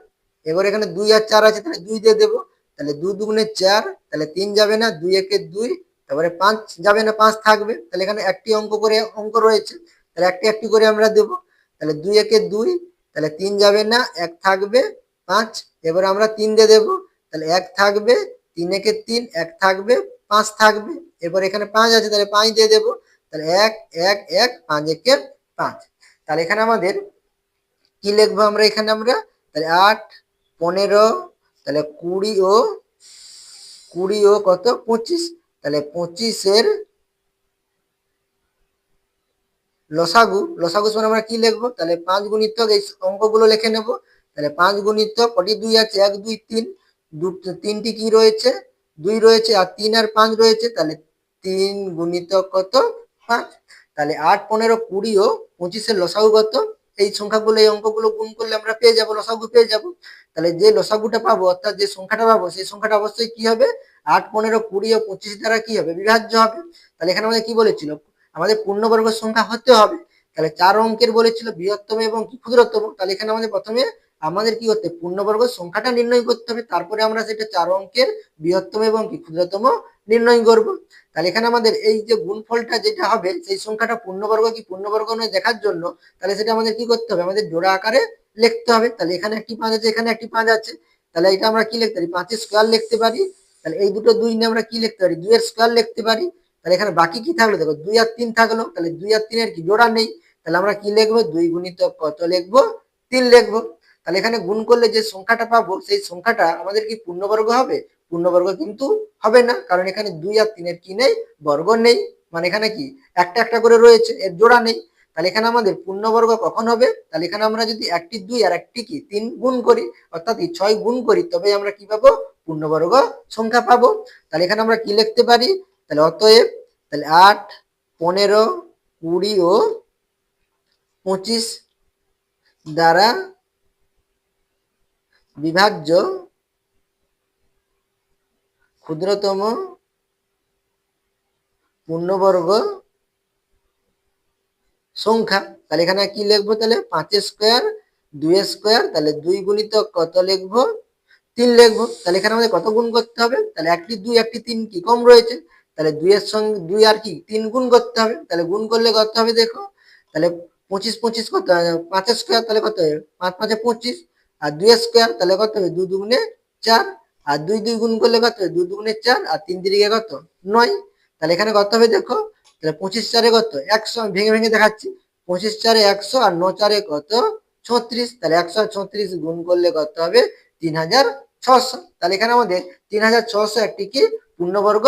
এবার এখানে 2 আর 4 আছে, তাহলে 2 দিয়ে দেবো, তাহলে 2 দুগুণে 4, তাহলে 3 যাবে না, 2 একে 2, তারপরে 5 যাবে না, 5 থাকবে। তাহলে এখানে একটি অঙ্ক করে অঙ্ক রয়েছে, তাহলে একটি একটি করে আমরা দেবো। তাহলে 2 একে 2, তাহলে 3 যাবে না, 1 থাকবে 5। এবার আমরা 3 দিয়ে দেবো, তাহলে 1 থাকবে, 3 একে 3, 1 থাকবে 5 থাকবে। এবার এখানে 5 আছে, তাহলে 5 দিয়ে দেবো, তাহলে 1 1 1, 5 একে 5। তাহলে এখানে আমাদের কি লিখবো আমরা এখানে আমরা, তাহলে 8 15, তাহলে 20 ও কত 25, তাহলে 25 এর লসাগু, লসাগু সমান আমরা কি লিখবো, তাহলে 5 গুণিতক এই অঙ্কগুলো লিখে নেব। তাহলে 5 গুণিতক কটি 2 আছে, 1 2 3, তিনটি কি রয়েছে 2 রয়েছে, আর 3 আর 5 রয়েছে, তাহলে 3 গুণিতক কত 5। তাহলে 8 15 20 ও 25 এর লসাগু কত, এই সংখ্যাগুলো এই অঙ্কগুলো গুণ করলে আমরা পেয়ে যাবো, লসাগু পেয়ে যাবো। তাহলে যে লসাগুটা পাবো অর্থাৎ যে সংখ্যাটা পাবো সেই সংখ্যাটা অবশ্যই কি হবে, 8 15 20 ও 25 দ্বারা কি হবে, বিভাজ্য হবে। তাহলে এখানে আমাদের কি বলেছিল, আমাদের পূর্ণবর্গ সংখ্যা হতে হবে। তাহলে 4 অঙ্কের বলেছিল বৃহত্তম এবং কি ক্ষুদ্রতম। তাহলে এখানে আমাদের প্রথমে আমাদের কি করতে, পূর্ণবর্গ সংখ্যাটা নির্ণয় করতে হবে, তারপরে আমরা সেটা 4 অঙ্কের বৃহত্তম এবং কি ক্ষুদ্রতম নির্ণয় করব। তাহলে এখানে আমাদের এই যে গুণফলটা যেটা হবে সেই সংখ্যাটা পূর্ণবর্গ কি পূর্ণবর্গ নয় দেখার জন্য, তাহলে সেটা আমাদের কি করতে হবে, আমাদের জোড়া আকারে লিখতে হবে। তাহলে এখানে একটি 5 আছে, এখানে একটি 5 আছে, তাহলে এটা আমরা কি লিখতে পারি, 5 এর স্কয়ার লিখতে পারি। তাহলে এই দুটো 2 নিয়ে আমরা কি লিখতে পারি, 2 এর স্কয়ার লিখতে পারি। তাহলে এখানে বাকি কি থাকলো, দেখো 2 আর 3 থাকলো, তাহলে 2 আর 3 এর কি জোড়া নেই, তাহলে আমরা কি লিখবো, 2 গুণিতক কত লিখবো, 3 লিখবো। তাহলে এখানে গুণ করলে যে সংখ্যাটা পাবো সেই সংখ্যাটা আমাদের কি পূর্ণবর্গ হবে, পূর্ণবর্গ কিন্তু হবে না, কারণ এখানে 2 আর 3 এর কি নেই, বর্গ নেই, মানে এখানে কি একটা একটা করে রয়েছে, এর জোড়া নেই। তাহলে এখানে আমাদের পূর্ণবর্গ কখন হবে, তাহলে এখানে আমরা যদি একটি 2 আর একটি কি 3 গুণ করি, অর্থাৎ 6 গুণ করি, তবে আমরা কি পাবো, পূর্ণবর্গ সংখ্যা পাবো। তাহলে এখানে আমরা কি লিখতে পারি, তাহলে অতএব, তাহলে 8 15 20 ও 25 দ্বারা বিভাজ্য ক্ষুদ্রতম পূর্ণবর্গ সংখ্যা। তাহলে এখানে কি লিখবো, তাহলে 5 স্কয়ার 2 স্কয়ার, তাহলে 2 গুণিতক কত লিখবো, 3 লিখবো। তাহলে এখানে আমাদের কত গুণ করতে হবে, তাহলে একটি 2 একটি 3 কি কম রয়েছে, তাহলে 2 এর সঙ্গে 2 আর কি 3 গুণ করতে হবে। তাহলে গুণ করলে কত হবে দেখো, তাহলে 25 25 কত, 5 স্কয়ার তাহলে কত হবে, 5 5 25, আর 2 স্কয়ার তাহলে কত হবে, 2 দুগুণে 4, আর 2 2 গুণ করলে কত হবে, 2 দুগুণে 4, আর 3 তিরিকে কত 9। তাহলে এখানে কত হবে দেখো, তাহলে 25 4 কত 100, আমি ভেঙে ভেঙে দেখাচ্ছি, 25 4 100, আর 9 4 কত 36, তাহলে 100 আর 36 গুণ করলে কত হবে, 3600। তাহলে এখানে আমাদের 3600 একটি কি পূর্ণবর্গ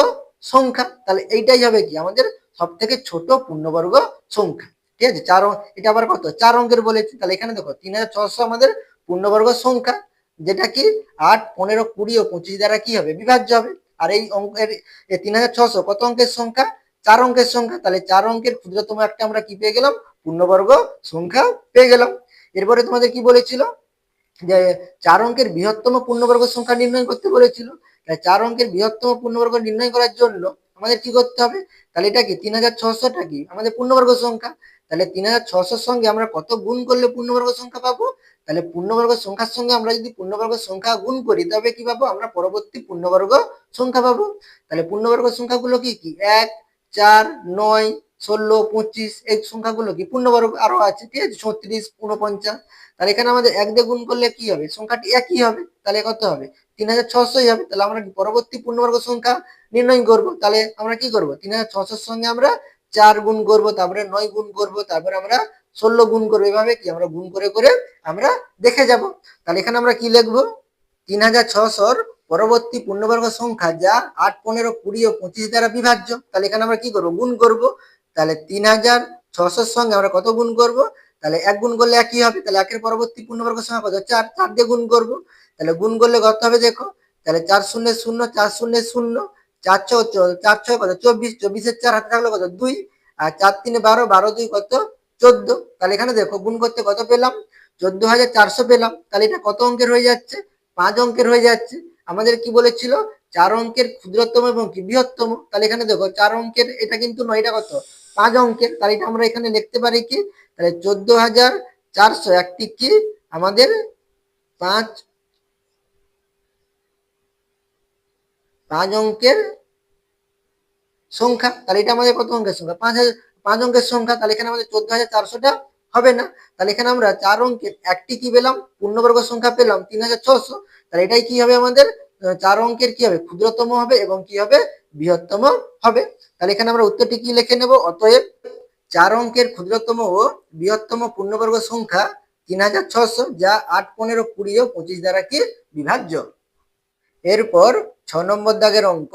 সংখ্যা। তাহলে এইটাই হবে কি আমাদের সব থেকে ছোট পূর্ণবর্গ সংখ্যা। ঠিক আছে, এটা আবার কত 4 অঙ্কের বলেছি। তাহলে এখানে দেখো 3600 আমাদের পূর্ণবর্গ সংখ্যা, যেটা কি 8 15 20 ও 25 দ্বারা কি হবে, বিভাজ্য হবে। আর এই অঙ্কের 3600 কত অঙ্কের সংখ্যা, 4 অঙ্কের সংখ্যা। তাহলে 4 অঙ্কের ক্ষুদ্রতম একটা আমরা কি পেয়ে গেলাম, পূর্ণবর্গ সংখ্যা পেয়ে গেলাম। এরপরে তোমাদের কি বলেছিল, যে 4 অঙ্কের বৃহত্তম পূর্ণবর্গ সংখ্যা নির্ণয় করতে বলেছিল। তাহলে 4 অঙ্কের বৃহত্তম পূর্ণবর্গ নির্ণয় করার জন্য আমাদের কি করতে হবে, তাহলে এটা কি 3600টা কি আমাদের পূর্ণবর্গ সংখ্যা। তাহলে 3600 সঙ্গে আমরা কত গুণ করলে পূর্ণবর্গ সংখ্যা পাবো, তাহলে পূর্ণবর্গ সংখ্যার সঙ্গে আমরা যদি পূর্ণবর্গ সংখ্যা গুণ করি তবে কি পাবো, আমরা পরবর্তী পূর্ণবর্গ সংখ্যা পাবো। তাহলে পূর্ণবর্গ সংখ্যাগুলো কি কি 1 4 9 16 25, এই সংখ্যাগুলো কি পূর্ণবর্গ আরো আছে, ঠিক আছে, 36 49। তাহলে এখানে আমাদের 1 দিয়ে গুণ করলে কি হবে, সংখ্যাটি একই হবে, তাহলে কত হবে 3600 হবে। তাহলে আমরা পরবর্তী পূর্ণবর্গ সংখ্যা নির্ণয় করব। তাহলে আমরা কি করব, 3600 সঙ্গে আমরা 4 গুণ করব, তারপরে 9 গুণ করব, তারপরে আমরা 16 গুণ করব, এভাবে কি আমরা গুণ করে করে আমরা দেখে যাব। তাহলে এখানে আমরা কি লিখব, 3600 পরবর্তী পূর্ণবর্গ সংখ্যা যা 8 15 20 ও 25 দ্বারা বিভাজ্য। তাহলে এখানে আমরা কি করব, গুণ করব। তাহলে 3600 সঙ্গে আমরা কত গুণ করব, তাহলে 1 গুণ করলে একই হবে, তাহলে 1 এর পরবর্তী পূর্ণবর্গ সংখ্যা কত 4, 4 দিয়ে গুণ করব। তাহলে গুণ করলে কত হবে দেখো, তাহলে 4 0 0 4 0 0, 4 6 4 6 কত 24, 24 এর 4 হাতে থাকলো কত 2, আর 4 3 12, 12 2 কত 14। তাহলে এখানে দেখো গুণ করতে কত পেলাম, 14400 পেলাম। তাহলে এটা কত অঙ্কের হয়ে যাচ্ছে, 5 অঙ্কের হয়ে যাচ্ছে। আমাদের কি বলেছিল, 4 অঙ্কের ক্ষুদ্রতম এবং কি বৃহত্তম। তাহলে এখানে দেখো 4 অঙ্কের এটা কিন্তু নয়, এটা কত 5 অঙ্কের। তাহলে এটা আমরা এখানে লিখতে পারি কি, তাহলে 14400 একটি কি আমাদের 5 অঙ্কের সংখ্যা। তাহলে এটা আমাদের কত অঙ্কের সংখ্যা, 5 অঙ্কের সংখ্যা। তাহলে এখানে আমাদের 14400টা হবে না। তাহলে এখানে আমরা 4 অঙ্কের একটি কি পেলাম, পূর্ণবর্গ সংখ্যা পেলাম 3600। তাহলে এটাই কি হবে আমাদের 4 অঙ্কের কি হবে, ক্ষুদ্রতম হবে এবং কি হবে, বৃহত্তম হবে। তাহলে এখানে আমরা উত্তরটি কি লিখে নেব, অতএব 4 অঙ্কের ক্ষুদ্রতম ও বৃহত্তম পূর্ণবর্গ সংখ্যা 3600, যা 8, 15, 20 ও 25 দ্বারা কি বিভাজ্য। এরপর 6 নম্বর দাগের অঙ্ক,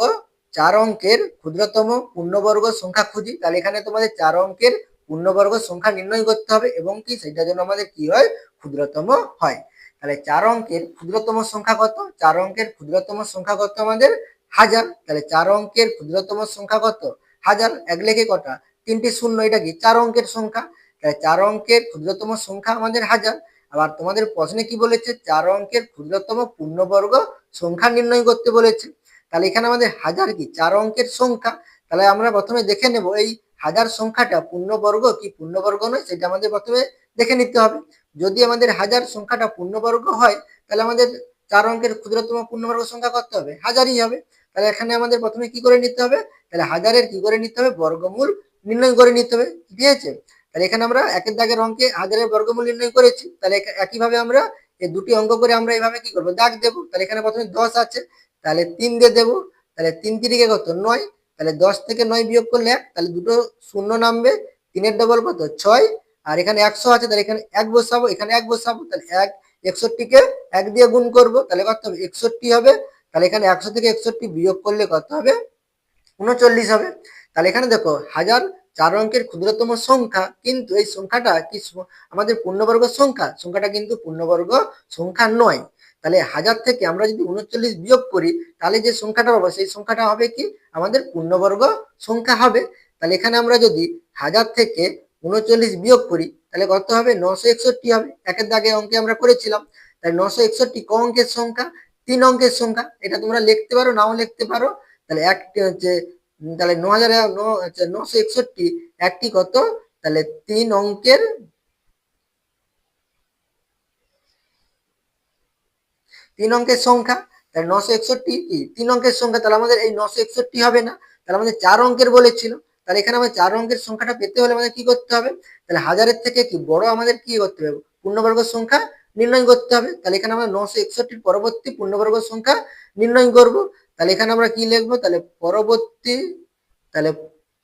4 অঙ্কের ক্ষুদ্রতম পূর্ণবর্গ সংখ্যা খুঁজি। তাহলে এখানে তোমাদের 4 অঙ্কের পূর্ণবর্গ সংখ্যা নির্ণয় করতে হবে এবং কি সেটার জন্য আমাদের কি হয়, ক্ষুদ্রতম হয়। তাহলে 4 অঙ্কের ক্ষুদ্রতম সংখ্যা কত, 4 অঙ্কের ক্ষুদ্রতম সংখ্যা কত আমাদের 1000। তাহলে 4 অঙ্কের ক্ষুদ্রতম সংখ্যা কত, 1000। এক লেখে কটা, 3টি শূন্য, এটা কি 4 অঙ্কের সংখ্যা। তাহলে 4 অঙ্কের ক্ষুদ্রতম সংখ্যা আমাদের 1000। আবার তোমাদের প্রশ্নে কি বলেছে, 4 অঙ্কের ক্ষুদ্রতম পূর্ণবর্গ সংখ্যা নির্ণয় করতে বলেছে। তাহলে এখানে আমাদের 1000 কি 4 অঙ্কের সংখ্যা। তাহলে আমরা প্রথমে দেখে নেব এই 1000 সংখ্যাটা পূর্ণবর্গ কি পূর্ণবর্গ নয়, সেটা আমাদের প্রথমে দেখে নিতে হবে। যদি আমাদের 1000 সংখ্যাটা পূর্ণবর্গ হয়, তাহলে আমাদের 4 অঙ্কের ক্ষুদ্রতম পূর্ণবর্গ সংখ্যা কত হবে, 1000ই হবে। তাহলে এখানে আমাদের প্রথমে কি করে নিতে হবে, তাহলে 1000-এর কি করে নিতে হবে, বর্গমূল নির্ণয় করে নিতে হবে, ঠিক আছে। তাহলে এখানে আমরা একের দাগের অঙ্কে 1000-এর বর্গমূল নির্ণয় করেছি। তাহলে একইভাবে আমরা এই দুটি অঙ্ক করে আমরা এইভাবে কি করবো, দাগ দেবো। তাহলে এখানে প্রথমে 10 আছে, তাহলে 3 দিয়ে দেবো। তাহলে 3 তিরিকে কত, 9। তাহলে 10 থেকে 9 বিয়োগ করলে 1, তাহলে দুটো শূন্য নামবে। 3-এর ডবল কত, 6। আর এখানে 100 আছে, তাহলে এখানে 1 বসাবো, এখানে 1 বসাবো। তাহলে 61কে 1 দিয়ে গুণ করবো, তাহলে কত হবে, 61 হবে। তাহলে এখানে 100 থেকে 61 বিয়োগ করলে কত হবে, 39 হবে। তাহলে এখানে দেখো 1000 4 অঙ্কের ক্ষুদ্রতম সংখ্যা, কিন্তু এই সংখ্যাটা কি আমাদের পূর্ণবর্গ সংখ্যা, সংখ্যাটা কিন্তু পূর্ণবর্গ সংখ্যা নয়। তাহলে 1000 থেকে আমরা যদি 39 বিয়োগ করি, তাহলে যে সংখ্যাটা পাবো সেই সংখ্যাটা হবে কি আমাদের পূর্ণবর্গ সংখ্যা হবে। তাহলে এখানে আমরা যদি 1000 থেকে 39 বিয়োগ করি, তাহলে কত হবে, 961 হবে। একের দাগে অঙ্কে আমরা করেছিলাম। তাহলে 961 ক অঙ্কের সংখ্যা, 3 অঙ্কের সংখ্যা। এটা তোমরা লিখতে পারো, নাও লিখতে পারো। তাহলে একটি হচ্ছে, তাহলে 961 একটি কত, তাহলে 3 অঙ্কের 3 অঙ্কের সংখ্যা। তাহলে 961 কি 3 অঙ্কের সংখ্যা। তাহলে আমাদের এই 961 হবে না, তাহলে আমাদের 4 অঙ্কের বলেছিল। তাহলে এখানে আমাদের 4 অঙ্কের সংখ্যাটা পেতে হলে আমাদের কি করতে হবে, তাহলে 1000-এর থেকে কি বড় আমাদের কি করতে হবে, পূর্ণবর্গ সংখ্যা নির্ণয় করতে হবে। তাহলে এখানে আমরা 961-র পরবর্তী পূর্ণবর্গ সংখ্যা নির্ণয় করব। তাহলে এখানে আমরা কি লিখবো, তাহলে পরবর্তী, তাহলে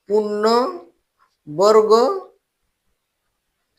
পূর্ণবর্গ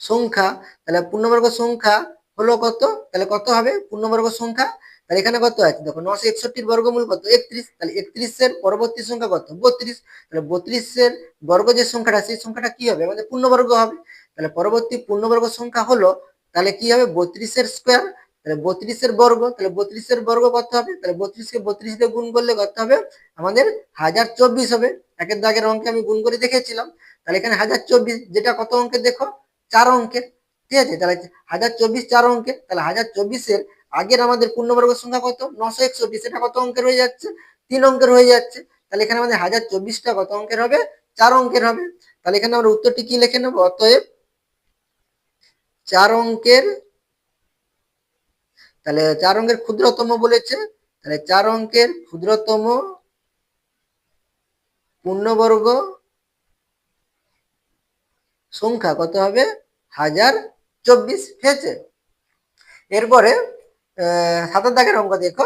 সংখ্যা। তাহলে পূর্ণবর্গ সংখ্যা হলো কত, তাহলে কত হবে পূর্ণবর্গ সংখ্যা। তাহলে এখানে কত আছে দেখো, 961-র বর্গমূল কত, 31। তাহলে 31-এর পরবর্তী সংখ্যা কত, 32। তাহলে 32-এর বর্গ যে সংখ্যাটা, সেই সংখ্যাটা কি হবে, আমাদের পূর্ণবর্গ হবে। তাহলে পরবর্তী পূর্ণবর্গ সংখ্যা হলো, তাহলে কি হবে, 32-এর স্কোয়ার। তাহলে 32-এর বর্গ, তাহলে 32-এর বর্গ কত হবে, তাহলে 32-কে 32 দিয়ে গুণ করলে কত হবে আমাদের 1024 হবে। একের দাগের অঙ্কে আমি গুণ করে দেখেছিলাম। তাহলে এখানে 1024, যেটা কত অঙ্কের দেখো, 4 অঙ্কের, ঠিক আছে। তাহলে 1024 4 অঙ্কের। তাহলে 1024-এর আগের আমাদের পূর্ণবর্গ সংখ্যা কত, 961, সেটা কত অঙ্কের হয়ে যাচ্ছে, 3 অঙ্কের হয়ে যাচ্ছে। তাহলে এখানে আমাদের 1024টা কত অঙ্কের হবে, 4 অঙ্কের হবে। তাহলে এখানে আমরা উত্তরটি কি লিখে নেব, অতএব 4 অঙ্কের, তাহলে 4 অঙ্কের ক্ষুদ্রতম বলেছে, তাহলে 4 অঙ্কের ক্ষুদ্রতম পূর্ণবর্গ সংখ্যা কত হবে, 1024, ঠিক আছে। এরপরে 7 দাগের অঙ্ক দেখো,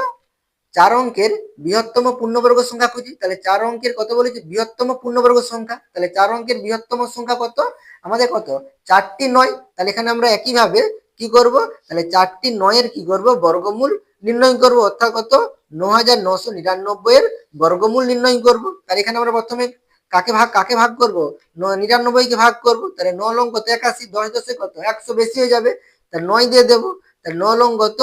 4 অঙ্কের বৃহত্তম পূর্ণবর্গ সংখ্যা খুঁজি। তাহলে 4 অঙ্কের কত বলেছে, বৃহত্তম পূর্ণবর্গ সংখ্যা। তাহলে 4 অঙ্কের বৃহত্তম সংখ্যা কত আমাদের, কত 4টি 9। তাহলে এখানে আমরা একইভাবে কি করব, তাহলে 4টি 9-এর কি করব, বর্গমূল নির্ণয় করব, অর্থাৎ কত, 9999-এর বর্গমূল নির্ণয় করব। তাহলে এখানে আমরা প্রথমে কাকে ভাগ করব, 99-কে ভাগ করব। তাহলে 9 লং কত, 81, 10 10-এ কত, 100 বেশি হয়ে যাবে, তাহলে 9 দিয়ে দেবো। তাহলে 9 লং কত,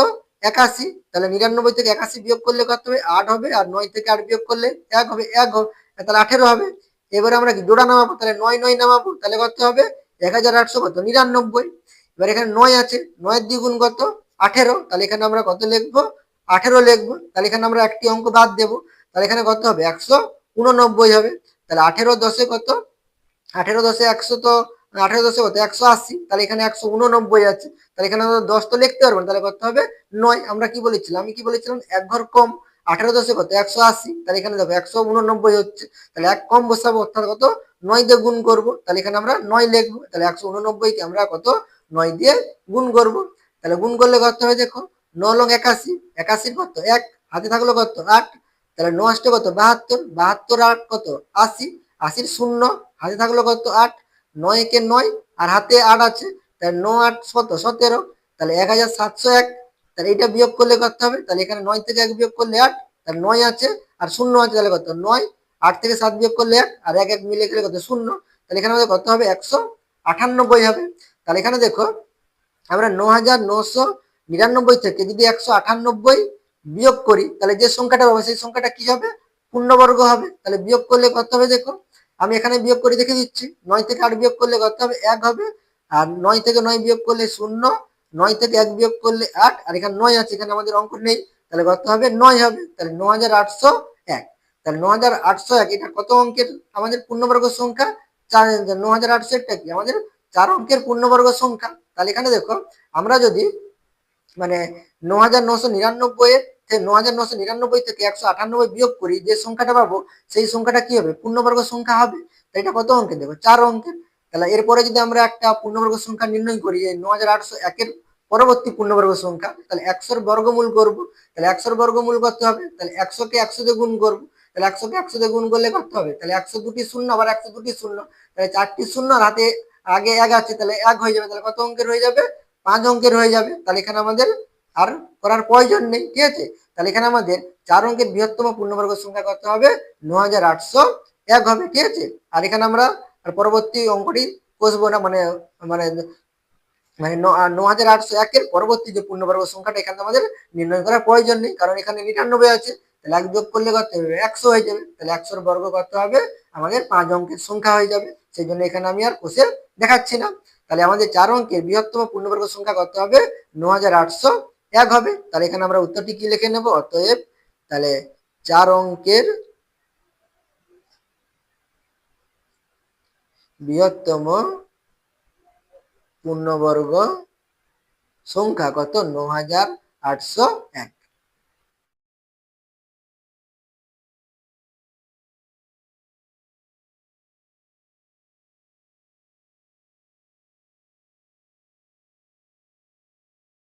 81। তাহলে 99 থেকে 81 বিয়োগ করলে কত হবে, 8 হবে। আর 9 থেকে 8 বিয়োগ করলে 1 হবে, 1 হবে, তাহলে 18 হবে। এবারে আমরা কি জোড়া নামাবো, তাহলে 9 9 নামাবো, তাহলে কত হবে 1800 কত 99। এবার এখানে 9 আছে, 9-এর দ্বিগুণ কত, 18। তাহলে এখানে আমরা কত লিখবো, 18 লিখবো। তাহলে এখানে আমরা একটি অঙ্ক বাদ দেবো, তাহলে এখানে কত হবে, 189 হবে। তাহলে 18 10-এ কত, 18 10-এ 100, তো 18 10-এ কত, 180। তাহলে এখানে 189 আছে। তাহলে এখানে আমরা 10 তো লিখতে পারবো না, তাহলে কত হবে 9। আমরা কি বলেছিলাম, আমি কি বলেছিলাম, এক ঘর কম। 18 10-এ কত, 180। তাহলে এখানে দেখো 189 হচ্ছে, তাহলে এক কম বসাবো, অর্থাৎ কত 9 দিয়ে গুণ করবো। তাহলে এখানে আমরা 9 লিখবো। তাহলে 189-কে আমরা কত 9 দিয়ে গুণ করব। তাহলে গুণ করলে কত হবে দেখো, 9 লং 81, 81 কত 1, হাতে থাকলো কত 8, তাহলে 9 আসতে কত 72, 72 আর কত 80, 80 শূন্য, হাতে থাকলো কত 8, 9 একে 9 আর হাতে 8 আছে, তাহলে 9 8 কত 17, তাহলে 1701। তাহলে এটা বিয়োগ করলে কত হবে, তাহলে এখানে 9 থেকে 1 বিয়োগ করলে 8, তাহলে 9 আছে আর শূন্য আছে, তাহলে কত 9, 8 থেকে 7 বিয়োগ করলে 1 আর 1 1 মিলে গেলে কত শূন্য, তাহলে এখানে আমাদের কত হবে 198 হবে। তাহলে এখানে দেখো আমরা 9999 থেকে যদি 198 বিয়োগ করি, তাহলে যে সংখ্যাটা হবে সেই সংখ্যাটা কি হবে, পূর্ণবর্গ হবে। তাহলে বিয়োগ করলে কত হবে দেখো, আমি এখানে বিয়োগ করে দেখে দিচ্ছি। 9 থেকে 8 বিয়োগ করলে কত হবে 1 হবে, আর 9 থেকে 9 বিয়োগ করলে শূন্য, 9 থেকে 1 বিয়োগ করলে 8, আর এখানে 9 আছে, এখানে আমাদের অঙ্ক নেই, তাহলে কত হবে 9 হবে। তাহলে 9801, তাহলে 9801 এটা কত অঙ্কের আমাদের পূর্ণবর্গ সংখ্যা, 9801টা কি আমাদের 4 অঙ্কের পূর্ণবর্গ সংখ্যা। তাহলে এখানে দেখো আমরা যদি মানে 9999 এর 9999 থেকে 198 বিয়োগ করি, যে সংখ্যাটা পাবো সেই সংখ্যাটা কি হবে, পূর্ণবর্গ সংখ্যা হবে। তাই এটা কত অঙ্কের দেখো 4 অঙ্কের। তাহলে এরপরে যদি আমরা একটা পূর্ণবর্গ সংখ্যা নির্ণয় করি, এই 9801 এর পরবর্তী পূর্ণবর্গ সংখ্যা, তাহলে 100 এর বর্গমূল করব। তাহলে 100 এর বর্গমূল কত হবে, তাহলে 100 কে 100 দিয়ে গুণ করব। তাহলে 100 কে 100 দিয়ে গুণ করলে কত হবে, তাহলে 100 দুটি শূন্য, আবার 100 দুটি শূন্য, তাহলে 4টি শূন্য আর হাতে আগে 1 আছে, তাহলে 1 হয়ে যাবে। তাহলে কত অঙ্কের হয়ে যাবে, 5 অঙ্কের হয়ে যাবে। তাহলে এখানে আমাদের আর করার প্রয়োজন নেই, ঠিক আছে। তাহলে এখানে আমাদের 4 অঙ্কের বৃহত্তম পূর্ণবর্গ সংখ্যা কত হবে, 9801 হবে, ঠিক আছে। আর এখানে আমরা আর পরবর্তী অঙ্কটি কষবো না, মানে মানে মানে 9801 এর পরবর্তী যে পূর্ণবর্গ সংখ্যাটা এখানে আমাদের নির্ণয় করার প্রয়োজন নেই, কারণ এখানে 99 আছে। তাহলে 1 যোগ করলে কত হবে 100 হয়ে যাবে। তাহলে 100 এর বর্গ কত হবে, আমাদের 5 অঙ্কের সংখ্যা হয়ে যাবে। সেই জন্য এখানে আমি আর কষে দেখাচ্ছি না। তাহলে আমাদের 4 অঙ্কের বৃহত্তম পূর্ণবর্গ সংখ্যা কত হবে, 9801 হবে। তাহলে এখানে আমরা উত্তরটি কি লিখে নেব, অতএব তাহলে 4 অঙ্কের বৃহত্তম পূর্ণবর্গ সংখ্যা কত, 9801।